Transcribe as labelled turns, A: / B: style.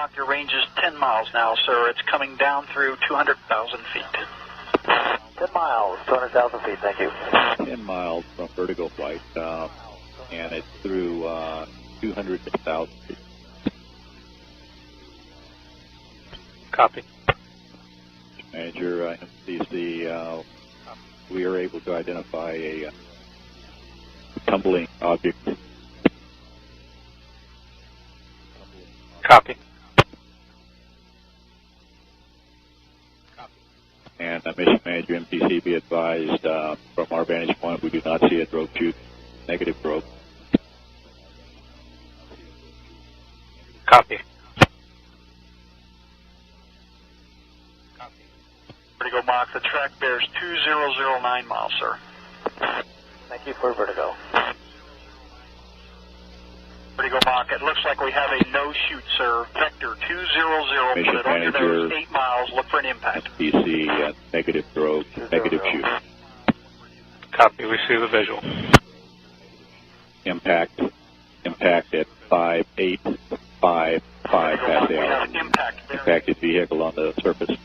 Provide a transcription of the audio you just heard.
A: Mach, your range is 10 miles now, sir. It's coming down through 200,000 feet.
B: 10 miles, 200,000 feet, thank you.
C: 10 miles from vertical flight, and it's through 200,000 feet.
D: Copy.
C: Manager, MCC, we are able to identify a tumbling object.
D: Copy.
C: And Mission Manager, MTC, be advised, from our vantage point, we do not see a drogue chute, negative drogue.
D: Copy.
A: Vertigo Mach, the track bears 2009 miles, sir.
B: Thank you for Vertigo.
A: Vertigo Mach, it looks like we have a no-shoot, sir. Vector 200,
C: Mission
A: put it on your
C: Manager,
A: nose, 8 miles, look for an impact.
C: MTC, negative drogue, negative chute.
D: Copy. We see the visual.
C: Impact at 5855 past the
A: We
C: hour.
A: have an impact there.
C: Impacted vehicle on the surface.